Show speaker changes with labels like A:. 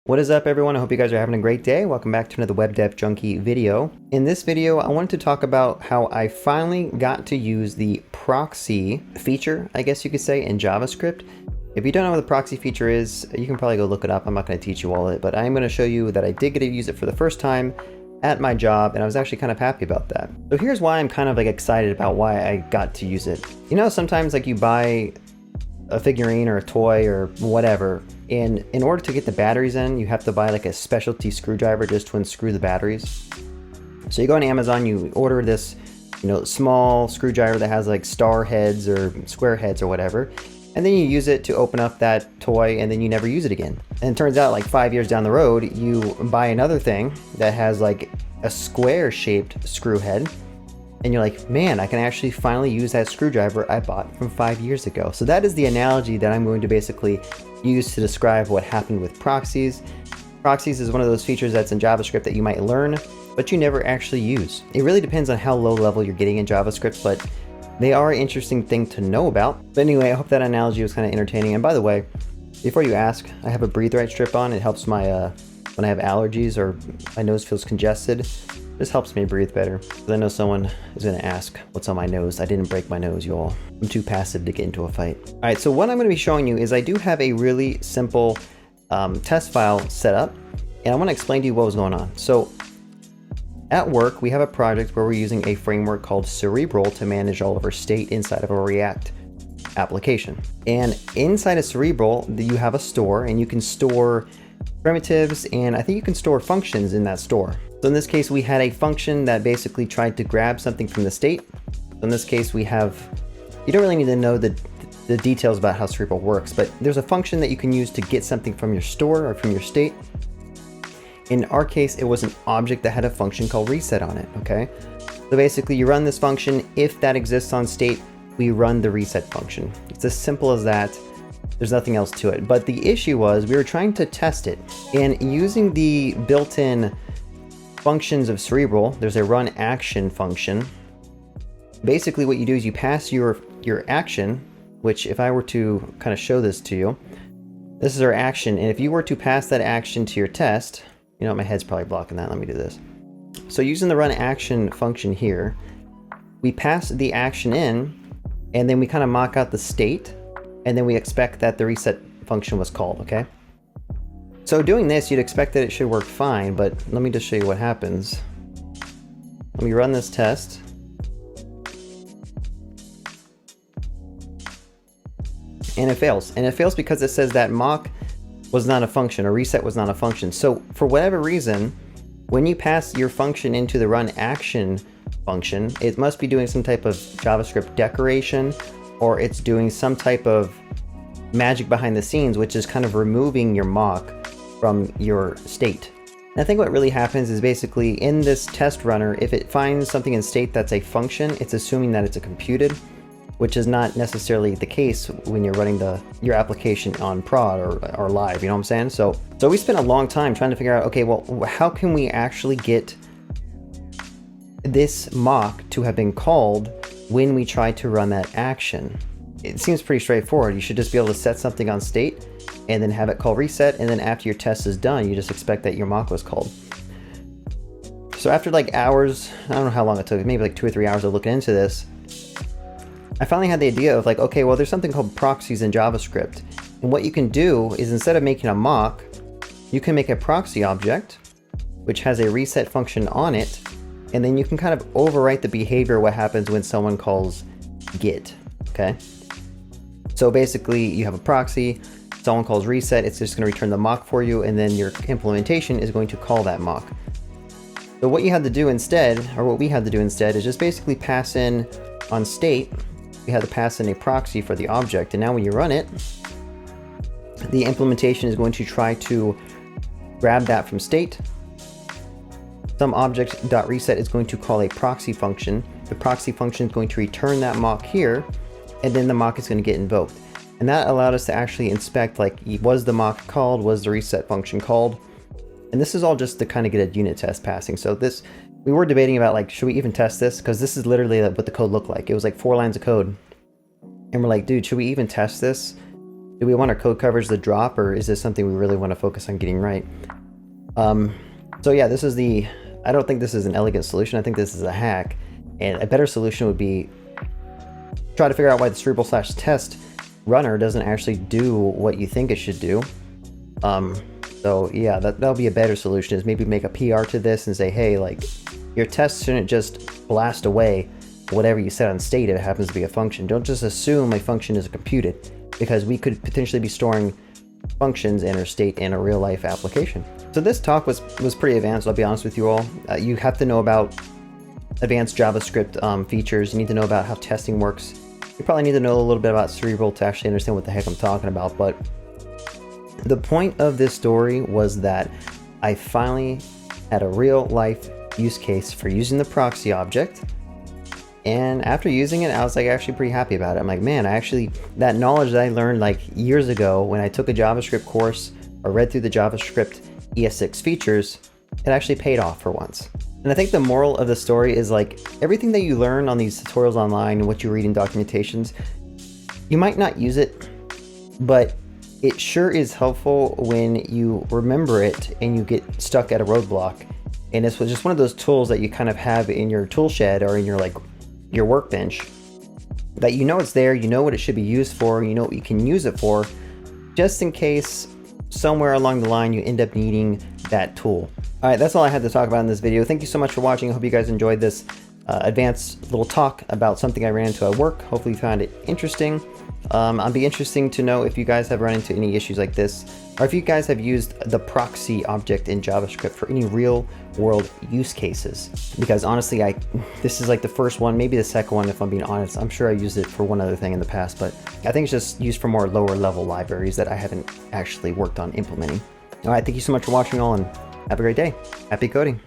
A: What is up, everyone? I hope you guys are having a great day. Welcome back to another Web Dev Junkie video. In this video, I wanted to talk about how I finally got to use the proxy feature, I guess you could say, in JavaScript. If you don't know what the proxy feature is, you can probably go look it up. I'm not going to teach you all of it, but I'm going to show you that I did get to use it for the first time at my job, and I was actually kind of happy about that. So here's why I'm kind of excited about why I got to use it. You know, sometimes you buy a figurine or a toy or whatever, and in order to get the batteries in, you have to buy a specialty screwdriver just to unscrew the batteries. So you go on Amazon, you order this, small screwdriver that has star heads or square heads or whatever, and then you use it to open up that toy, and then you never use it again. And it turns out 5 years down the road, you buy another thing that has a square shaped screw head, and you're like, man, I can actually finally use that screwdriver I bought from 5 years ago. So that is the analogy that I'm going to basically use to describe what happened with proxies. Proxies is one of those features that's in JavaScript that you might learn, but you never actually use. It really depends on how low level you're getting in JavaScript, but they are an interesting thing to know about. But anyway, I hope that analogy was kind of entertaining. And by the way, before you ask, I have a breathe right strip on. It helps my when I have allergies or my nose feels congested. This helps me breathe better. I know someone is going to ask what's on my nose. I didn't break my nose, y'all. I'm too passive to get into a fight. All right, so what I'm going to be showing you is I do have a really simple test file set up, and I want to explain to you what was going on. So at work, we have a project where we're using a framework called Cerebral to manage all of our state inside of a React application. And inside of Cerebral, you have a store, and you can store primitives, and I think you can store functions in that store. So in this case, we had a function that basically tried to grab something from the state. So in this case, we have, you don't really need to know the details about how Cerebral works, but there's a function that you can use to get something from your store or from your state. In our case, it was an object that had a function called reset on it, okay? So basically, you run this function. If that exists on state, we run the reset function. It's as simple as that. There's nothing else to it. But the issue was we were trying to test it, and using the built-in functions of Cerebral, there's a run action function. Basically what you do is you pass your action, which if I were to kind of show this to you, this is our action, and if you were to pass that action to your test, my head's probably blocking that, let me do this. So using the run action function here, we pass the action in, and then we kind of mock out the state, and then we expect that the reset function was called, okay? So doing this, you'd expect that it should work fine, but let me just show you what happens. Let me run this test. And it fails. And it fails because it says that mock was not a function, or reset was not a function. So for whatever reason, when you pass your function into the run action function, it must be doing some type of JavaScript decoration, or it's doing some type of magic behind the scenes, which is kind of removing your mock from your state. And I think what really happens is basically in this test runner, if it finds something in state that's a function, it's assuming that it's a computed, which is not necessarily the case when you're running your application on prod or live, you know what I'm saying? So we spent a long time trying to figure out, okay, well, how can we actually get this mock to have been called when we try to run that action? It seems pretty straightforward. You should just be able to set something on state and then have it call reset, and then after your test is done, you just expect that your mock was called. So after hours, I don't know how long it took, maybe 2 or 3 hours of looking into this, I finally had the idea of okay, well, there's something called proxies in JavaScript. And what you can do is instead of making a mock, you can make a proxy object, which has a reset function on it, and then you can kind of overwrite the behavior, what happens when someone calls get, okay? So basically, you have a proxy, someone calls reset, it's just going to return the mock for you, and then your implementation is going to call that mock. So what you had to do instead, or what we had to do instead, is just basically pass in on state, we had to pass in a proxy for the object, and now when you run it, the implementation is going to try to grab that from state. Some object.reset is going to call a proxy function. The proxy function is going to return that mock here, and then the mock is going to get invoked. And that allowed us to actually inspect, was the mock called? Was the reset function called? And this is all just to kind of get a unit test passing. So we were debating about should we even test this? Because this is literally what the code looked like. It was 4 lines of code. And we're like, dude, should we even test this? Do we want our code coverage to drop, or is this something we really want to focus on getting right? So yeah, this is I don't think this is an elegant solution. I think this is a hack. And a better solution would be try to figure out why the cerebral/test runner doesn't actually do what you think it should do. So yeah, that'll be a better solution, is maybe make a PR to this and say, hey, like, your tests shouldn't just blast away whatever you set on state if it happens to be a function. Don't just assume a function is computed, because we could potentially be storing functions in our state in a real life application. So this talk was pretty advanced, I'll be honest with you all. You have to know about advanced JavaScript features. You need to know about how testing works. You probably need to know a little bit about Cerebral to actually understand what the heck I'm talking about. But the point of this story was that I finally had a real life use case for using the proxy object. And after using it, I was like actually pretty happy about it. I'm like, man, that knowledge that I learned like years ago when I took a JavaScript course or read through the JavaScript ES6 features, it actually paid off for once. And I think the moral of the story is, like, everything that you learn on these tutorials online and what you read in documentations, you might not use it, but it sure is helpful when you remember it and you get stuck at a roadblock. And this was just one of those tools that you kind of have in your tool shed or in your workbench, that you know it's there, you know what it should be used for, you know what you can use it for, just in case somewhere along the line you end up needing that tool. All right, that's all I had to talk about in this video. Thank you so much for watching. I hope you guys enjoyed this advanced little talk about something I ran into at work. Hopefully you found it interesting. I'd be interesting to know if you guys have run into any issues like this, or if you guys have used the proxy object in JavaScript for any real world use cases. Because honestly, this is like the first one, maybe the second one if I'm being honest. I'm sure I used it for one other thing in the past, but I think it's just used for more lower level libraries that I haven't actually worked on implementing. All right, thank you so much for watching all, and have a great day. Happy coding.